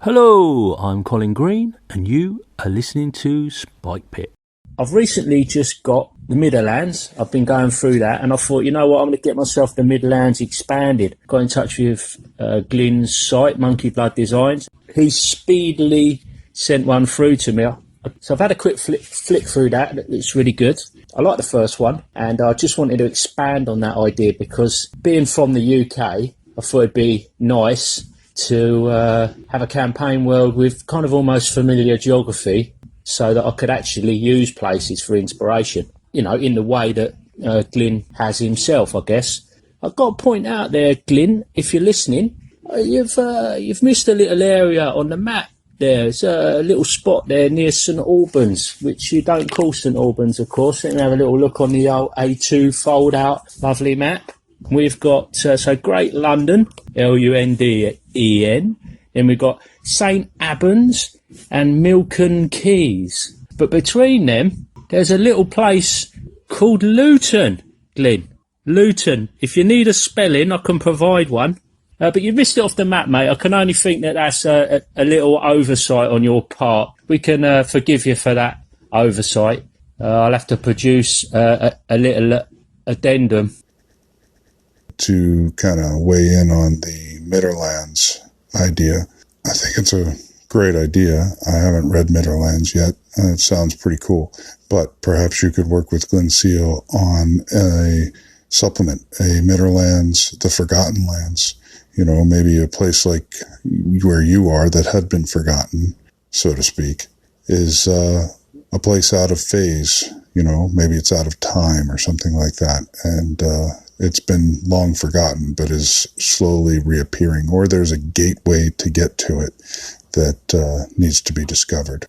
Hello, I'm Colin Green, and you are listening to Spikepit. I've recently just got the Midderlands. I've been going through that, and I thought, you know what, I'm going to get myself the Midderlands expanded. Got in touch with Glyn's site, Monkey Blood Designs. He speedily sent one through to me. So I've had a quick flick through that. It's really good. I like the first one, and I just wanted to expand on that idea because being from the UK, I thought it'd be nice to have a campaign world with kind of almost familiar geography so that I could actually use places for inspiration, you know, in the way that Glyn has himself, I guess. I've got to point out there, Glyn, if you're listening, you've missed a little area on the map. There's a little spot there near St Albans, which you don't call St Albans, of course. Let me have a little look on the old A2 fold-out lovely map. We've got, so Great London, Lunden, then we've got St Albans and Milton Keynes. But between them, there's a little place called Luton, Glyn. Luton. If you need a spelling, I can provide one. But you missed it off the map, mate. I can only think that that's a little oversight on your part. We can forgive you for that oversight. I'll have to produce a little addendum. To kind of weigh in on the Midderlands idea. I think it's a great idea. I haven't read Midderlands yet. It sounds pretty cool. But perhaps you could work with Glenn Seal on a supplement, a Midderlands, the Forgotten Lands. You know, maybe a place like where you are that had been forgotten, so to speak, is a place out of phase. You know, maybe it's out of time or something like that. And it's been long forgotten, but is slowly reappearing. Or there's a gateway to get to it that needs to be discovered.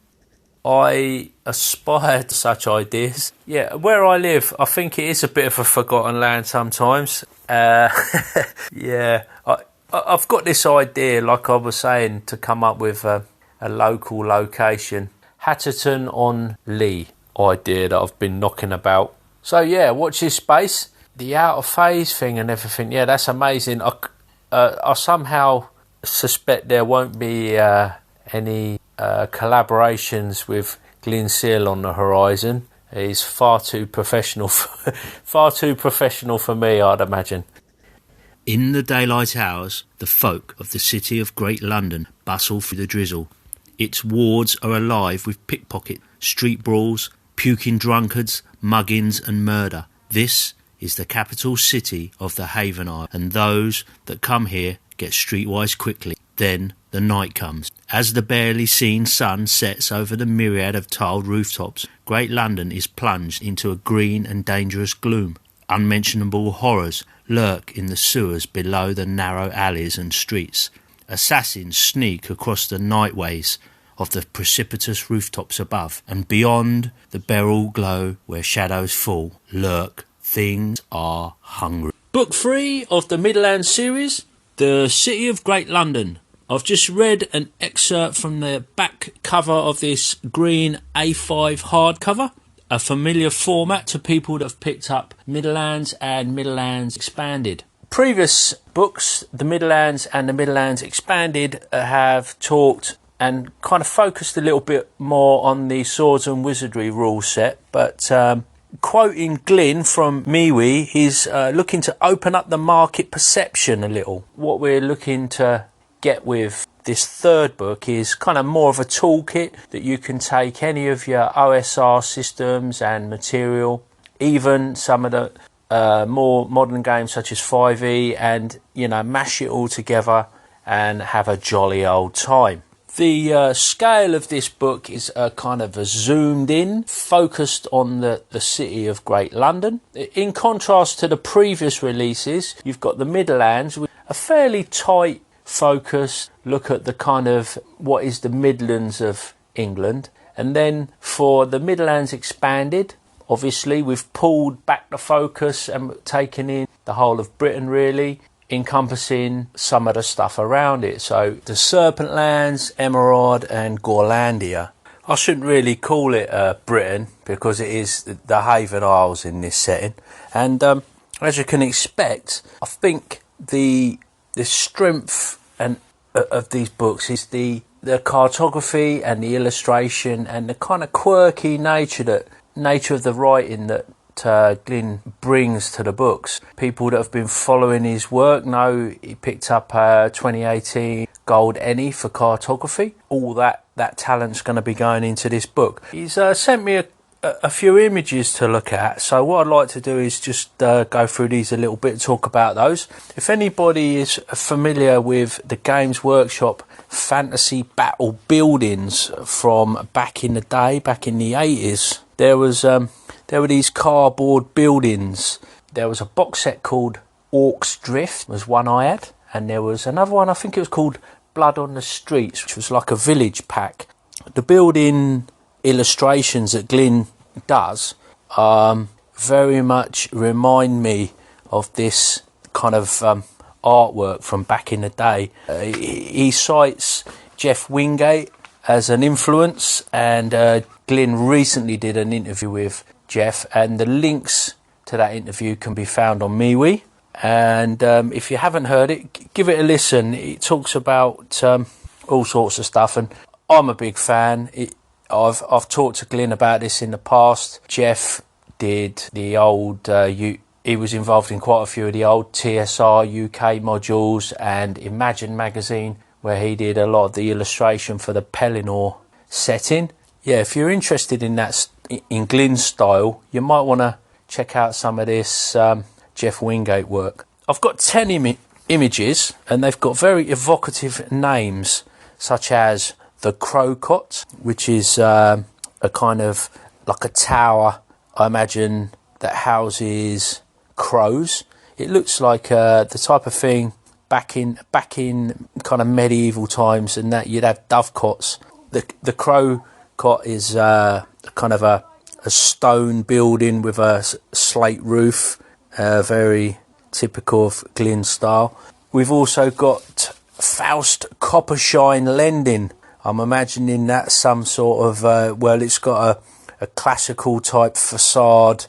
I aspire to such ideas. Yeah, where I live, I think it is a bit of a forgotten land sometimes. Yeah, I've got this idea, like I was saying, to come up with a local location. Hatterton-on-Lee idea that I've been knocking about. So yeah, watch this space. The out of phase thing and everything, yeah, that's amazing. I somehow suspect there won't be any collaborations with Glyn Seal on the horizon. He's far too professional for me, I'd imagine. In the daylight hours, the folk of the city of Great London bustle through the drizzle. Its wards are alive with pickpocket, street brawls, puking drunkards, muggings and murder. This is the capital city of the Haven Isle, and those that come here get streetwise quickly. Then the night comes. As the barely seen sun sets over the myriad of tiled rooftops, Great London is plunged into a green and dangerous gloom. Unmentionable horrors lurk in the sewers below the narrow alleys and streets. Assassins sneak across the nightways of the precipitous rooftops above, and beyond the beryl glow where shadows fall, lurk things are hungry. Book 3 of the Midderlands series, The City of Great London. I've just read an excerpt from the back cover of this green A5 hardcover, a familiar format to people that have picked up Midderlands and Midderlands Expanded. Previous books, the Midderlands and the Midderlands Expanded, have talked and kind of focused a little bit more on the Swords and Wizardry rule set, but quoting Glyn from MeWe, he's looking to open up the market perception a little. What we're looking to get with this third book is kind of more of a toolkit that you can take any of your OSR systems and material, even some of the more modern games such as 5e, and, you know, mash it all together and have a jolly old time. The scale of this book is kind of a zoomed in, focused on the city of Great London. In contrast to the previous releases, you've got the Midderlands with a fairly tight focus look at the kind of what is the Midlands of England. And then for the Midderlands Expanded, obviously we've pulled back the focus and taken in the whole of Britain, really, encompassing some of the stuff around it. So the Serpentlands, Emerald and Gorlandia. I shouldn't really call it Britain because it is the Haven Isles in this setting. And as you can expect, I think the strength and of these books is the the cartography and the illustration and the kind of quirky nature of the writing that Glyn brings to the books. People that have been following his work know he picked up a 2018 Gold Ennie for cartography. All that talent's going to be going into this book. He's sent me a few images to look at, so what I'd like to do is just go through these a little bit and talk about those. If anybody is familiar with the Games Workshop fantasy battle buildings from back in the day, back in the 80s, there were these cardboard buildings. There was a box set called Orcs Drift, was one I had, and there was another one, I think it was called Blood on the Streets, which was like a village pack. The building illustrations that Glyn does very much remind me of this kind of artwork from back in the day. He cites Jeff Wingate as an influence, and Glyn recently did an interview with Jeff, and the links to that interview can be found on MeWe. And if you haven't heard it, give it a listen. It talks about all sorts of stuff, and I'm a big fan. I've talked to Glyn about this in the past. Jeff did the old he was involved in quite a few of the old TSR UK modules and Imagine magazine, where he did a lot of the illustration for the Pelennor setting. Yeah, if you're interested in that, in Glyn's style, you might want to check out some of this Jeff Wingate work. I've got 10 images, and they've got very evocative names, such as the Crowcott, which is a kind of like a tower, I imagine, that houses crows. It looks like the type of thing back in kind of medieval times, and that you'd have dovecots. The Crowcott is kind of a stone building with a slate roof, very typical of Glyn's style. We've also got Faust Coppershine Lending. I'm imagining that's some sort of it's got a classical type facade,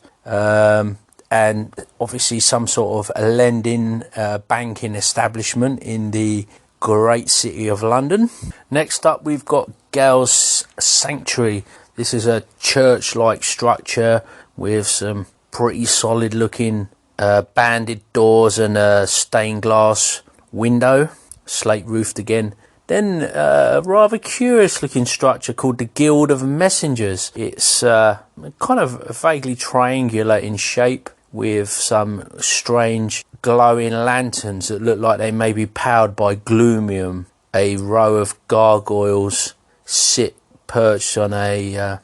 and obviously some sort of a lending banking establishment in the great city of London. Next up, we've got Gale's Sanctuary. This is a church-like structure with some pretty solid looking banded doors and a stained glass window, slate roofed again. Then a rather curious looking structure called the Guild of Messengers. It's kind of vaguely triangular in shape, with some strange glowing lanterns that look like they may be powered by gloomium. A row of gargoyles sit perched on a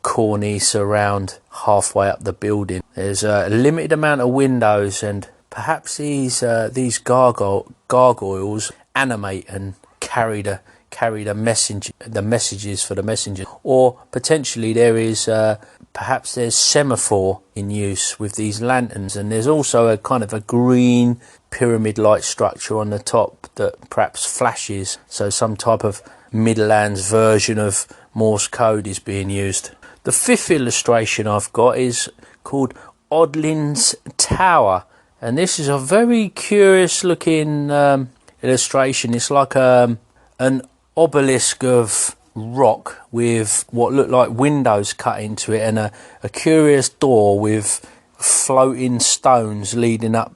cornice around halfway up the building. There's a limited amount of windows, and perhaps these gargoyles animate and carry the messages for the messenger, or potentially there's semaphore in use with these lanterns, and there's also a kind of a green pyramid-like structure on the top that perhaps flashes, so some type of Midderlands version of Morse code is being used. The fifth illustration I've got is called Odlin's Tower, and this is a very curious looking illustration. It's like an obelisk of rock with what look like windows cut into it, and a curious door with floating stone steps leading up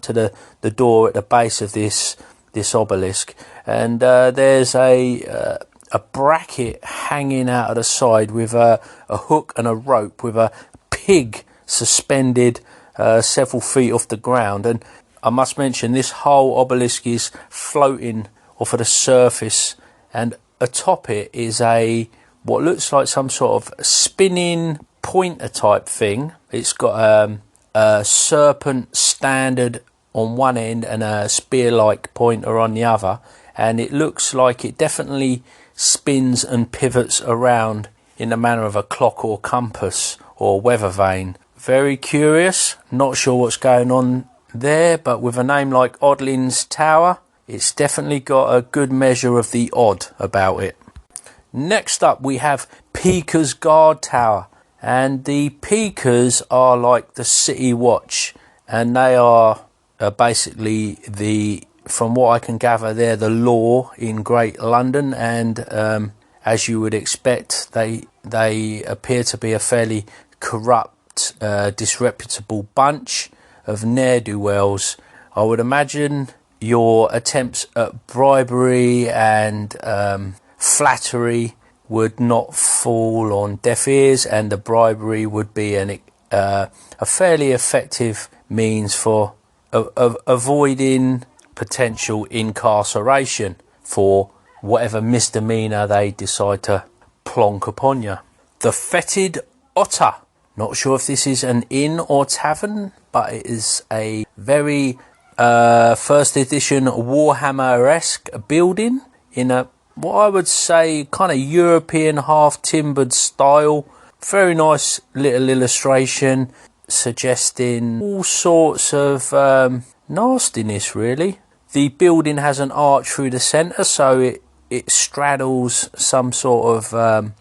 to the door at the base of this obelisk. And there's a bracket hanging out of the side with a hook and a rope, with a pig suspended several feet off the ground. And I must mention, this whole obelisk is floating off of the surface, and atop it is what looks like some sort of spinning pointer type thing. It's got a serpent standard on one end and a spear-like pointer on the other, and it looks like it definitely spins and pivots around in the manner of a clock or compass or weather vane. Very curious, not sure what's going on there, but with a name like Odlin's Tower, it's definitely got a good measure of the odd about it. Next up, we have Peaker's Guard Tower, and the Peakers are like the City Watch, and they are basically the from what I can gather, they're the law in Great London, and as you would expect, they appear to be a fairly corrupt, disreputable bunch of ne'er-do-wells. I would imagine your attempts at bribery and flattery would not fall on deaf ears, and the bribery would be a fairly effective means for avoiding potential incarceration for whatever misdemeanor they decide to plonk upon you. The Fetid Otter. Not sure if this is an inn or tavern, but it is a very first edition Warhammer-esque building in a, what I would say, kind of European half-timbered style. Very nice little illustration suggesting all sorts of nastiness, really. The building has an arch through the centre, so it straddles some sort of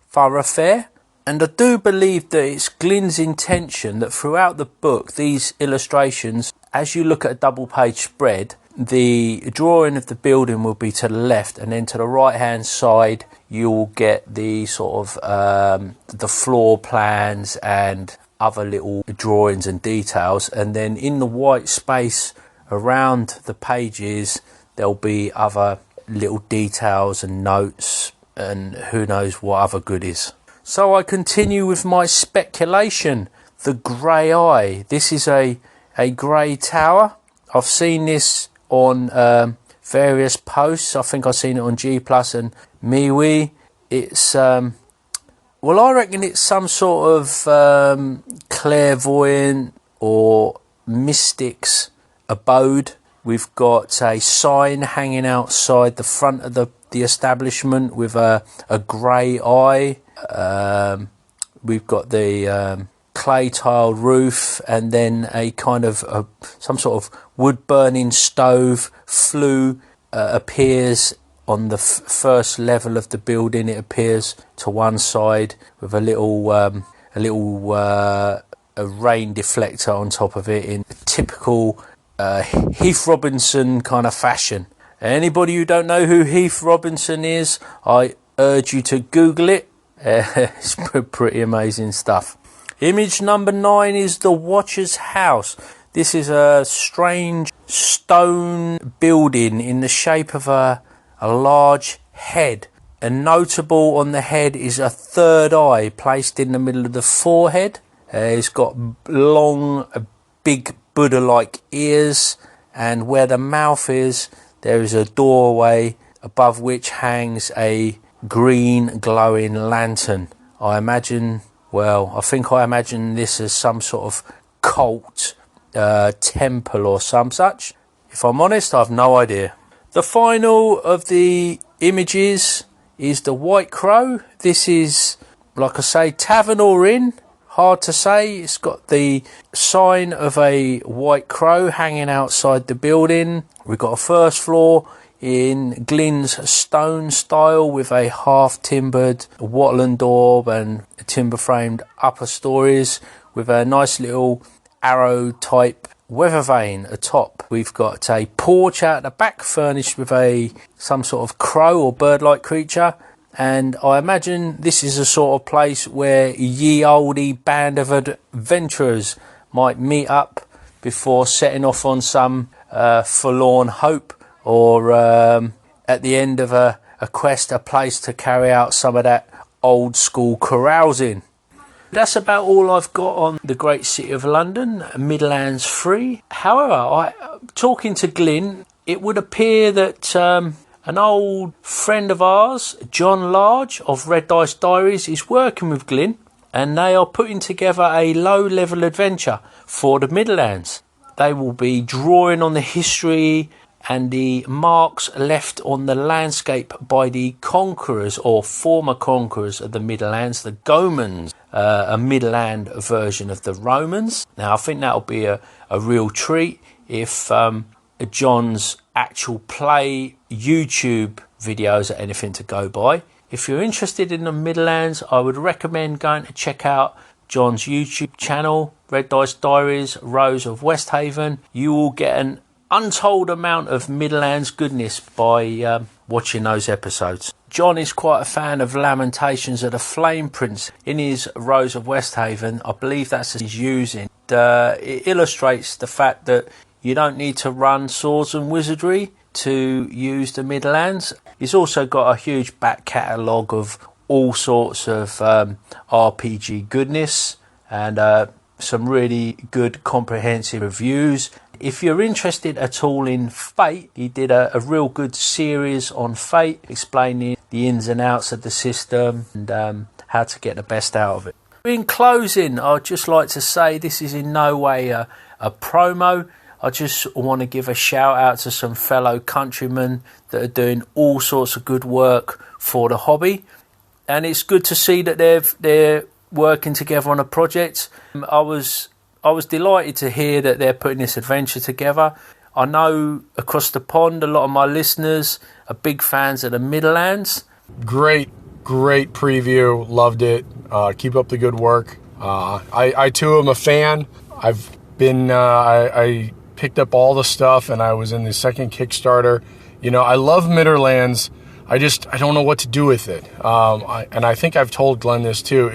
thoroughfare. And I do believe that it's Glyn's intention that throughout the book, these illustrations, as you look at a double-page spread, the drawing of the building will be to the left, and then to the right-hand side, you'll get the sort of the floor plans and other little drawings and details. And then in the white space around the pages, there'll be other little details and notes and who knows what other goodies. So I continue with my speculation. The Grey Eye. This is a grey tower. I've seen this on various posts. I think I've seen it on G+ and MeWe. It's well, I reckon it's some sort of clairvoyant or mystic's abode. We've got a sign hanging outside the front of the establishment with a grey eye. We've got the clay tiled roof, and then a kind of some sort of wood burning stove flue appears on the first level of the building. It appears to one side with a rain deflector on top of it in typical Heath Robinson kind of fashion. Anybody who don't know who Heath Robinson is, I urge you to Google it. It's pretty amazing stuff. Image number 9 is the Watcher's House. This is a strange stone building in the shape of a large head. And notable on the head is a third eye placed in the middle of the forehead. It's got long, big Buddha-like ears, and where the mouth is, there is a doorway above which hangs a green glowing lantern. I imagine this as some sort of cult temple or some such. If I'm honest, I've no idea. The final of the images is the White Crow. This is, like I say, tavern or inn. Hard to say. It's got the sign of a white crow hanging outside the building. We've got a first floor in Glyn's stone style with a half-timbered wattle door and timber-framed upper stories with a nice little arrow-type weather vane atop. We've got a porch out the back furnished with some sort of crow or bird-like creature. And I imagine this is a sort of place where ye olde band of adventurers might meet up before setting off on some forlorn hope, or at the end of a quest, a place to carry out some of that old school carousing. That's about all I've got on the great city of London, Midderlands 3. However, talking to Glyn, it would appear that an old friend of ours, John Large of Red Dice Diaries, is working with Glyn, and they are putting together a low-level adventure for the Midderlands. They will be drawing on the history and the marks left on the landscape by the conquerors or former conquerors of the Midderlands, the Gomans, a Midland version of the Romans. Now, I think that'll be a real treat if John's actual play YouTube videos are anything to go by. If you're interested in the Midlands, I would recommend going to check out John's YouTube channel, Red Dice Diaries, Rose of Westhaven. You will get an untold amount of Midderlands goodness by watching those episodes. John is quite a fan of Lamentations of the Flame Prince in his Rose of Westhaven. I believe that's what he's using. It illustrates the fact that you don't need to run swords and wizardry to use the Midderlands. He's also got a huge back catalogue of all sorts of RPG goodness and some really good comprehensive reviews. If you're interested at all in Fate, he did a real good series on Fate, explaining the ins and outs of the system and how to get the best out of it. In closing, I'd just like to say this is in no way a promo. I just want to give a shout out to some fellow countrymen that are doing all sorts of good work for the hobby. And it's good to see that they're working together on a project. I was delighted to hear that they're putting this adventure together. I know across the pond a lot of my listeners are big fans of the Midderlands. Great preview. Loved it. Keep up the good work. I too am a fan. I've been I picked up all the stuff and I was in the second Kickstarter. You know, I love Midderlands. I don't know what to do with it. And I think I've told Glenn this too.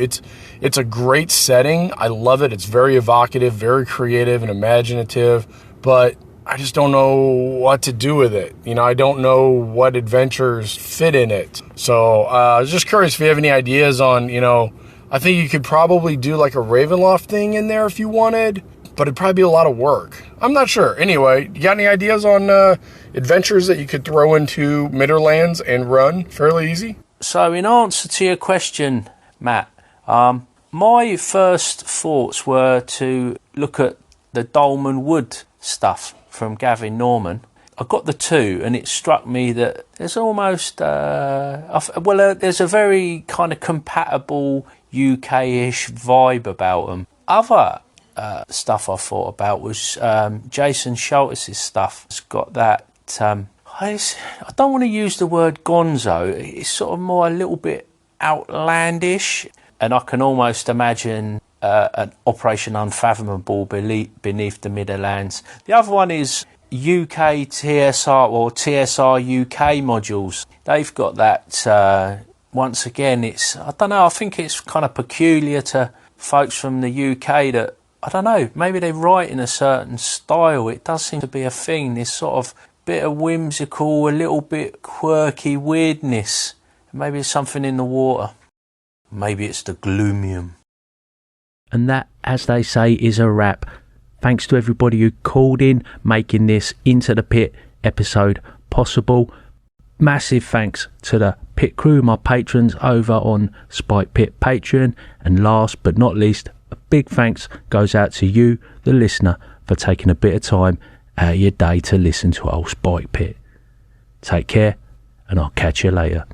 It's a great setting. I love it. It's very evocative, very creative and imaginative, but I just don't know what to do with it. You know, I don't know what adventures fit in it. So I was just curious if you have any ideas on, you know, I think you could probably do like a Ravenloft thing in there if you wanted, but it'd probably be a lot of work. I'm not sure. Anyway, you got any ideas on adventures that you could throw into Midderlands and run fairly easy? So in answer to your question, Matt, my first thoughts were to look at the Dolmen Wood stuff from Gavin Norman. I got the two and it struck me that there's almost, there's a very kind of compatible UK-ish vibe about them. Other stuff I thought about was Jason Schultz's stuff. It's got that, I don't want to use the word gonzo, it's sort of more a little bit outlandish, and I can almost imagine an Operation Unfathomable beneath the Midderlands. The other one is UK TSR or TSR UK modules. They've got that, once again, I think it's kind of peculiar to folks from the UK that, I don't know, maybe they write in a certain style. It does seem to be a thing, this sort of bit of whimsical, a little bit quirky weirdness. Maybe it's something in the water. Maybe it's the gloomium. And that, as they say, is a wrap. Thanks to everybody who called in, making this Into the Pit episode possible. Massive thanks to the pit crew, my patrons over on Spikepit Patreon. And last but not least, a big thanks goes out to you, the listener, for taking a bit of time out of your day to listen to old Spikepit. Take care, and I'll catch you later.